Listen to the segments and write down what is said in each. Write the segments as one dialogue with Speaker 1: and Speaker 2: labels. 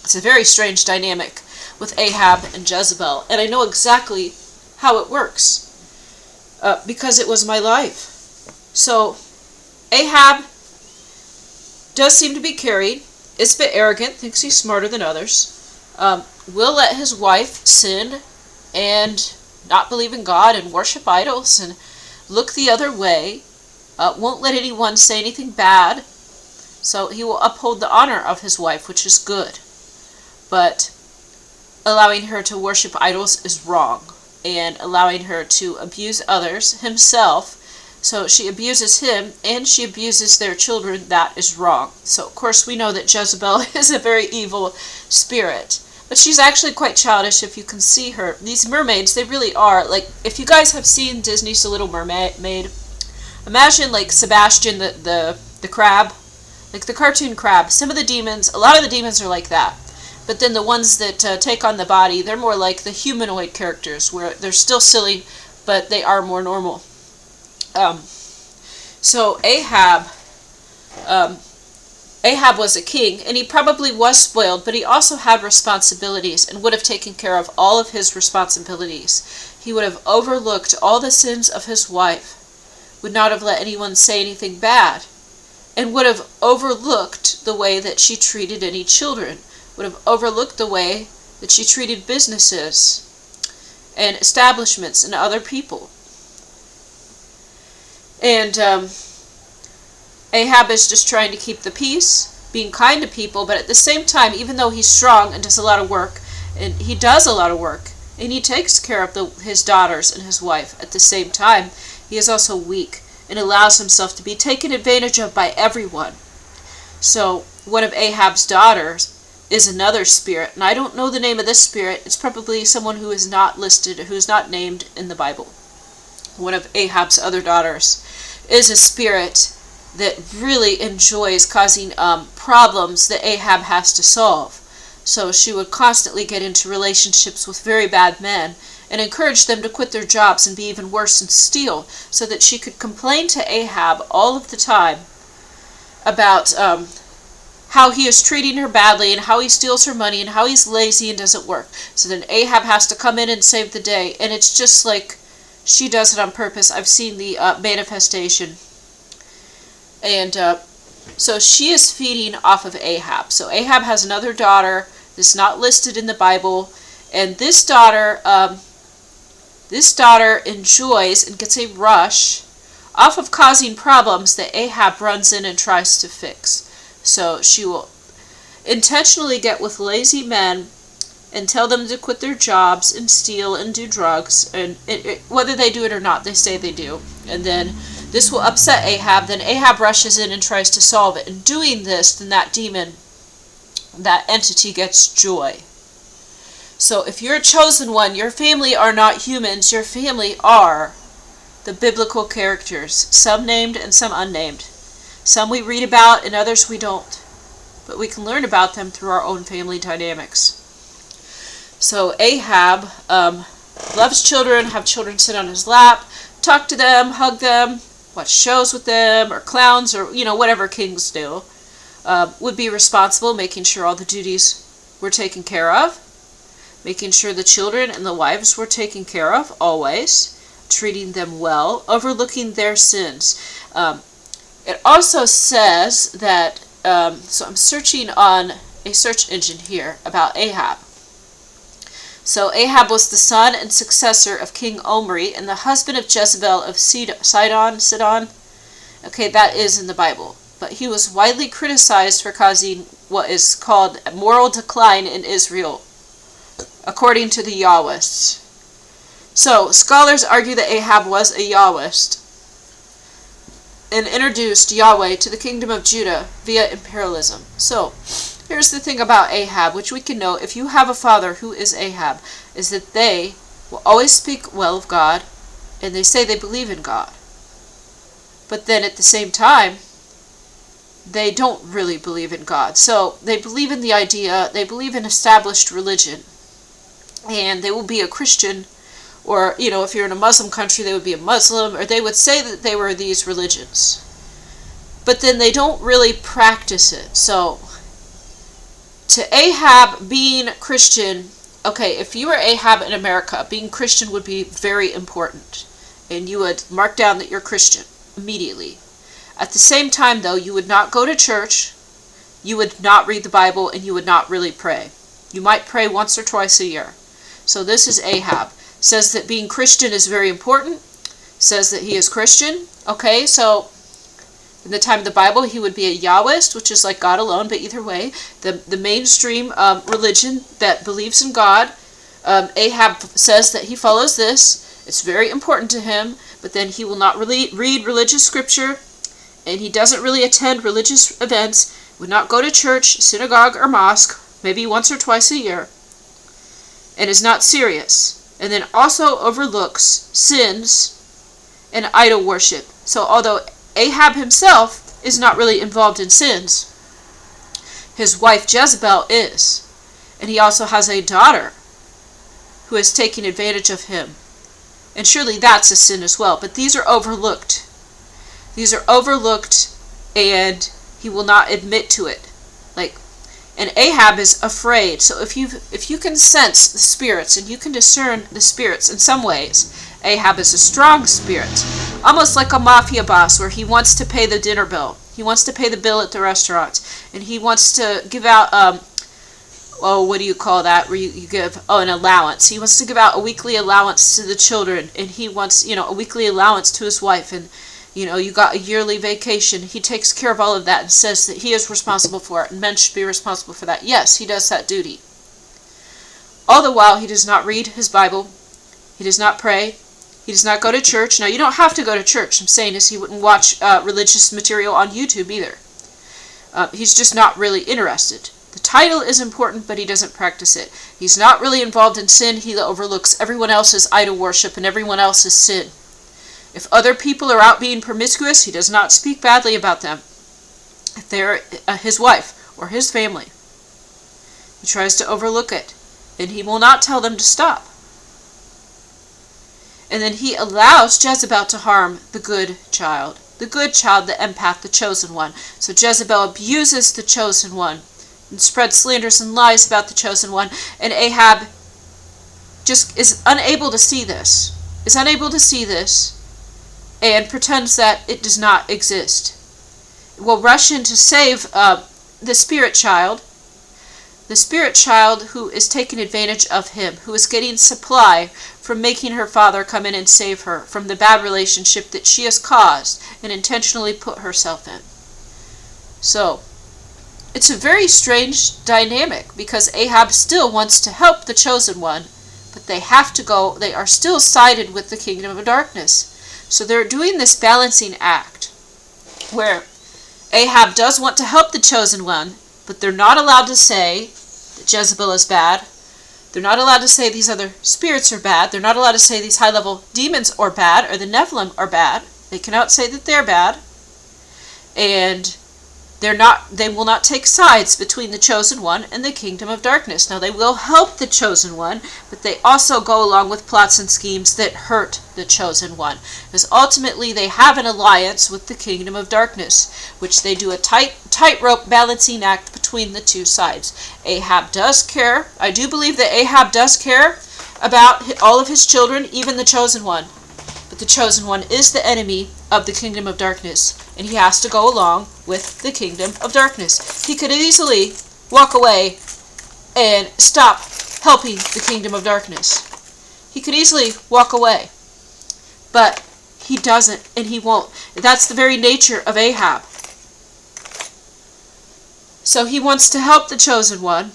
Speaker 1: It's a very strange dynamic with Ahab and Jezebel, and I know exactly how it works because it was my life. So Ahab does seem to be carried, is a bit arrogant, thinks he's smarter than others, will let his wife sin and not believe in God and worship idols and look the other way, won't let anyone say anything bad, so he will uphold the honor of his wife, which is good. But allowing her to worship idols is wrong, and allowing her to abuse others, himself, so she abuses him and she abuses their children, that is wrong. So of course we know that Jezebel is a very evil spirit, but she's actually quite childish if you can see her. These mermaids, they really are, like, if you guys have seen Disney's The Little Mermaid, imagine like Sebastian the crab, like the cartoon crab. Some of the demons, a lot of the demons are like that. But then the ones that take on the body, they're more like the humanoid characters, where they're still silly, but they are more normal. So Ahab was a king, and he probably was spoiled, but he also had responsibilities and would have taken care of all of his responsibilities. He would have overlooked all the sins of his wife, would not have let anyone say anything bad, and would have overlooked the way that she treated any children, would have overlooked the way that she treated businesses and establishments and other people. And Ahab is just trying to keep the peace, being kind to people, but at the same time, even though he's strong and does a lot of work, and he does a lot of work, and he takes care of his daughters and his wife, at the same time, he is also weak and allows himself to be taken advantage of by everyone. So one of Ahab's daughters is another spirit, and I don't know the name of this spirit. It's probably someone who is not listed, who is not named in the Bible. One of Ahab's other daughters is a spirit that really enjoys causing problems that Ahab has to solve. So she would constantly get into relationships with very bad men and encourage them to quit their jobs and be even worse and steal, so that she could complain to Ahab all of the time about how he is treating her badly and how he steals her money and how he's lazy and doesn't work. So then Ahab has to come in and save the day, and it's just like she does it on purpose. I've seen the manifestation. And so she is feeding off of Ahab. So Ahab has another daughter that's not listed in the Bible, and this daughter enjoys and gets a rush off of causing problems that Ahab runs in and tries to fix. So she will intentionally get with lazy men and tell them to quit their jobs and steal and do drugs, and whether they do it or not, they say they do. And then this will upset Ahab. Then Ahab rushes in and tries to solve it. And doing this, then that demon, that entity, gets joy. So if you're a chosen one, your family are not humans. Your family are the biblical characters, some named and some unnamed. Some we read about and others we don't. But we can learn about them through our own family dynamics. So Ahab loves children, have children sit on his lap, talk to them, hug them, watch shows with them, or clowns, or whatever kings do. Would be responsible, making sure all the duties were taken care of, making sure the children and the wives were taken care of always, treating them well, overlooking their sins. It also says that, so I'm searching on a search engine here about Ahab. So Ahab was the son and successor of King Omri and the husband of Jezebel of Sidon. Okay, that is in the Bible. But he was widely criticized for causing what is called a moral decline in Israel, according to the Yahwists. So scholars argue that Ahab was a Yahwist and introduced Yahweh to the kingdom of Judah via imperialism. So here's the thing about Ahab, which we can know if you have a father who is Ahab, is that they will always speak well of God, and they say they believe in God. But then at the same time, they don't really believe in God. So they believe in the idea, they believe in established religion, and they will be a Christian, or, if you're in a Muslim country, they would be a Muslim, or they would say that they were these religions. But then they don't really practice it. So To Ahab, being Christian, okay, if you were Ahab in America, being Christian would be very important. And you would mark down that you're Christian immediately. At the same time, though, you would not go to church, you would not read the Bible, and you would not really pray. You might pray once or twice a year. So this is Ahab. Says that being Christian is very important. Says that he is Christian. Okay, so in the time of the Bible, he would be a Yahwist, which is like God alone, but either way, the mainstream religion that believes in God, Ahab says that he follows this. It's very important to him, but then he will not really read religious scripture, and he doesn't really attend religious events, would not go to church, synagogue, or mosque, maybe once or twice a year, and is not serious, and then also overlooks sins and idol worship. So although Ahab himself is not really involved in sins, his wife Jezebel is, and he also has a daughter who is taking advantage of him. And surely that's a sin as well, but these are overlooked. These are overlooked, and he will not admit to it. And Ahab is afraid. So if you can sense the spirits and you can discern the spirits in some ways, Ahab is a strong spirit, almost like a mafia boss where he wants to pay the dinner bill. He wants to pay the bill at the restaurant, and he wants to give out what do you call that, where you give an allowance. He wants to give out a weekly allowance to the children, and he wants a weekly allowance to his wife, and you got a yearly vacation. He takes care of all of that and says that he is responsible for it, and men should be responsible for that. Yes, he does that duty. All the while, he does not read his Bible. He does not pray. He does not go to church. Now, you don't have to go to church. I'm saying is he wouldn't watch religious material on YouTube either. He's just not really interested. The title is important, but he doesn't practice it. He's not really involved in sin. He overlooks everyone else's idol worship and everyone else's sin. If other people are out being promiscuous, he does not speak badly about them. If they're his wife or his family, he tries to overlook it, and he will not tell them to stop. And then he allows Jezebel to harm the good child, the empath, the chosen one. So Jezebel abuses the chosen one and spreads slanders and lies about the chosen one, and Ahab just is unable to see this, and pretends that it does not exist. Will rush in to save the spirit child who is taking advantage of him, who is getting supply from making her father come in and save her from the bad relationship that she has caused and intentionally put herself in. So, it's a very strange dynamic, because Ahab still wants to help the chosen one, but they are still sided with the kingdom of darkness. So they're doing this balancing act where Ahab does want to help the chosen one, but they're not allowed to say that Jezebel is bad. They're not allowed to say these other spirits are bad. They're not allowed to say these high-level demons are bad or the Nephilim are bad. They cannot say that they're bad. And they will not take sides between the chosen one and the kingdom of darkness. Now, they will help the chosen one, but they also go along with plots and schemes that hurt the chosen one, because ultimately they have an alliance with the kingdom of darkness, which they do a tightrope balancing act between the two sides. Ahab does care. I do believe that Ahab does care about all of his children, even the chosen one. But the chosen one is the enemy of the kingdom of darkness, and he has to go along with the kingdom of darkness. He could easily walk away and stop helping the kingdom of darkness. He could easily walk away, but he doesn't, and he won't. That's the very nature of Ahab. So he wants to help the chosen one,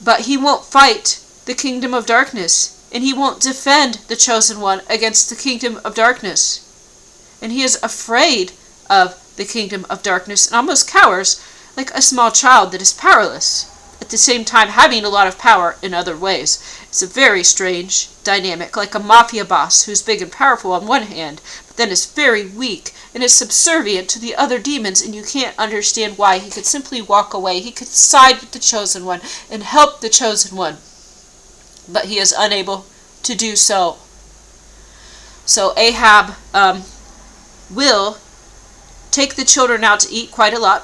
Speaker 1: but he won't fight the kingdom of darkness, and he won't defend the chosen one against the kingdom of darkness. And he is afraid of the kingdom of darkness and almost cowers like a small child that is powerless, at the same time having a lot of power in other ways. It's a very strange dynamic, like a mafia boss who's big and powerful on one hand, but then is very weak and is subservient to the other demons, and you can't understand why. He could simply walk away. He could side with the chosen one and help the chosen one, but he is unable to do so. So Ahab will take the children out to eat quite a lot.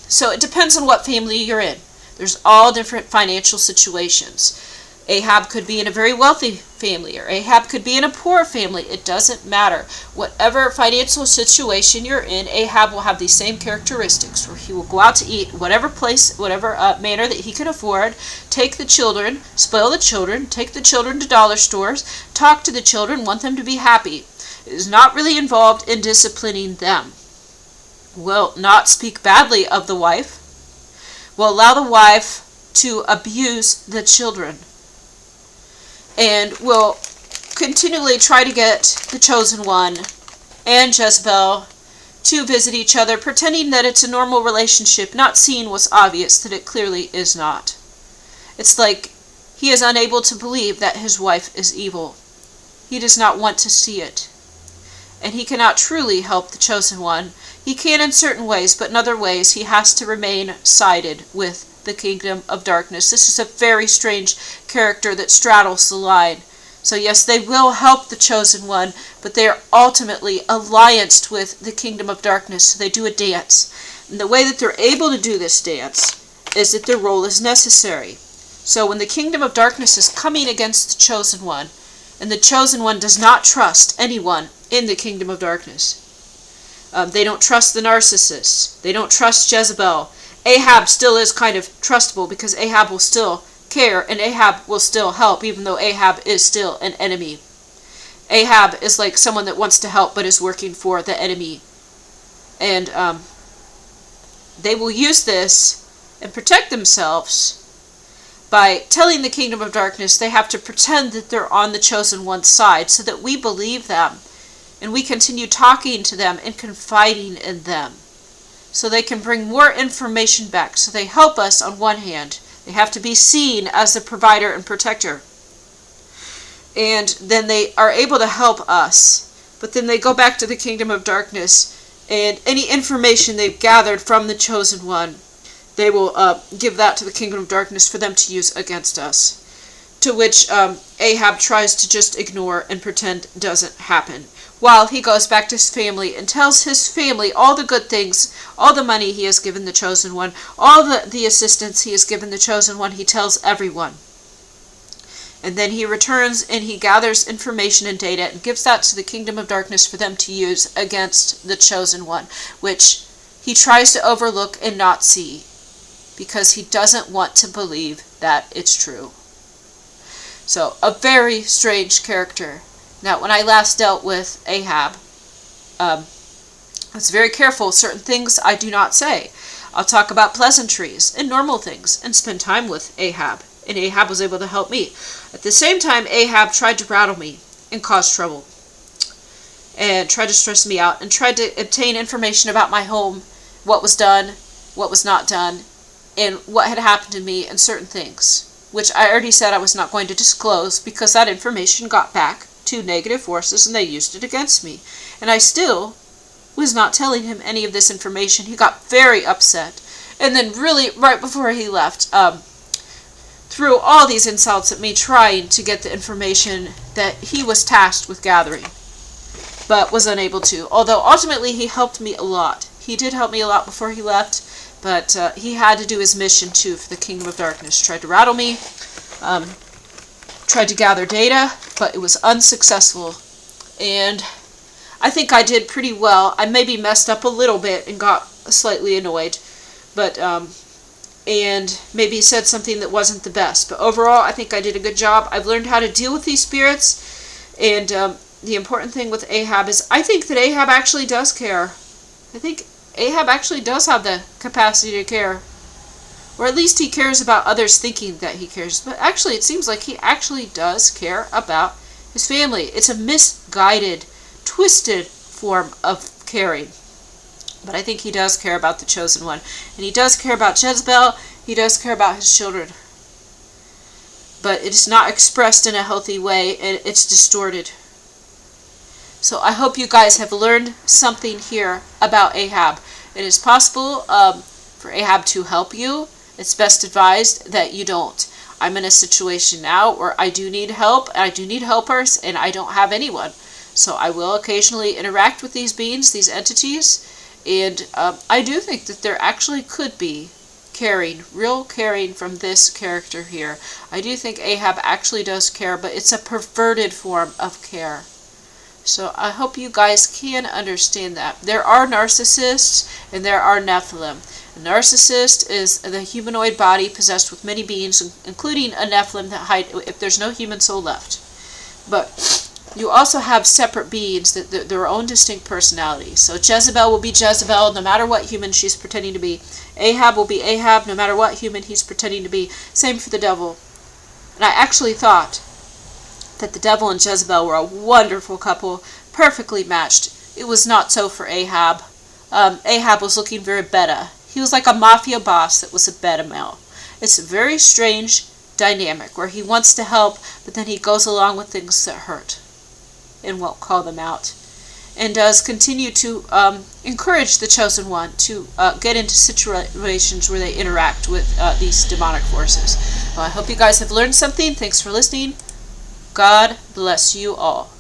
Speaker 1: So it depends on what family you're in. There's all different financial situations. Ahab could be in a very wealthy family, or Ahab could be in a poor family. It doesn't matter. Whatever financial situation you're in, Ahab will have these same characteristics, where he will go out to eat whatever place, whatever manner that he can afford, take the children, spoil the children, take the children to dollar stores, talk to the children, want them to be happy. It is not really involved in disciplining them. Will not speak badly of the wife, will allow the wife to abuse the children, and will continually try to get the chosen one and Jezebel to visit each other, pretending that it's a normal relationship, not seeing what's obvious, that it clearly is not. It's like he is unable to believe that his wife is evil. He does not want to see it. And he cannot truly help the chosen one. He can in certain ways, but in other ways he has to remain sided with the kingdom of darkness. This is a very strange character that straddles the line. So yes, they will help the chosen one, but they are ultimately allianced with the kingdom of darkness. So they do a dance. And the way that they're able to do this dance is that their role is necessary. So when the kingdom of darkness is coming against the chosen one, and the chosen one does not trust anyone in the kingdom of darkness, they don't trust the narcissist, they don't trust Jezebel. Ahab still is kind of trustable, because Ahab will still care, and Ahab will still help, even though Ahab is still an enemy. Ahab is like someone that wants to help but is working for the enemy. And they will use this and protect themselves by telling the kingdom of darkness they have to pretend that they're on the chosen one's side, so that we believe them and we continue talking to them and confiding in them, so they can bring more information back. So they help us on one hand. They have to be seen as the provider and protector. And then they are able to help us. But then they go back to the kingdom of darkness, and any information they've gathered from the chosen one, they will give that to the kingdom of darkness for them to use against us. To which Ahab tries to just ignore and pretend doesn't happen, while he goes back to his family and tells his family all the good things, all the money he has given the chosen one, all the assistance he has given the chosen one. He tells everyone. And then he returns and he gathers information and data and gives that to the kingdom of darkness for them to use against the chosen one, which he tries to overlook and not see, because he doesn't want to believe that it's true. So, a very strange character. Now, when I last dealt with Ahab, I was very careful. Certain things I do not say. I'll talk about pleasantries and normal things and spend time with Ahab. And Ahab was able to help me. At the same time, Ahab tried to rattle me and cause trouble, and tried to stress me out, and tried to obtain information about my home, what was done, what was not done, and what had happened to me, and certain things, which I already said I was not going to disclose, because that information got back to negative forces and they used it against me. And I still was not telling him any of this information. He got very upset, and then really right before he left, threw all these insults at me, trying to get the information that he was tasked with gathering, but was unable to. Although ultimately he helped me a lot. He did help me a lot before he left, but he had to do his mission too for the kingdom of darkness. Tried to rattle me, tried to gather data, but it was unsuccessful. And I think I did pretty well. I maybe messed up a little bit and got slightly annoyed, but and maybe said something that wasn't the best. But overall, I think I did a good job. I've learned how to deal with these spirits, and the important thing with Ahab is I think that Ahab actually does care. I think Ahab actually does have the capacity to care. Or at least he cares about others thinking that he cares. But actually, it seems like he actually does care about his family. It's a misguided, twisted form of caring. But I think he does care about the chosen one. And he does care about Jezebel. He does care about his children. But it is not expressed in a healthy way, and it's distorted. So I hope you guys have learned something here about Ahab. It is possible for Ahab to help you. It's best advised that you don't. I'm in a situation now where I do need help, and I do need helpers, and I don't have anyone. So I will occasionally interact with these beings, these entities, and I do think that there actually could be real caring from this character here. I do think Ahab actually does care, but it's a perverted form of care. So I hope you guys can understand that. There are narcissists and there are Nephilim. A narcissist is the humanoid body possessed with many beings, including a Nephilim that hide if there's no human soul left. But you also have separate beings that their own distinct personalities. So Jezebel will be Jezebel no matter what human she's pretending to be. Ahab will be Ahab no matter what human he's pretending to be. Same for the devil. And I actually thought that the devil and Jezebel were a wonderful couple, perfectly matched. It was not so for Ahab. Ahab was looking very beta. He was like a mafia boss that was a beta male. It's a very strange dynamic where he wants to help, but then he goes along with things that hurt and won't call them out, and does continue to encourage the chosen one to get into situations where they interact with these demonic forces. Well, I hope you guys have learned something. Thanks for listening. God bless you all.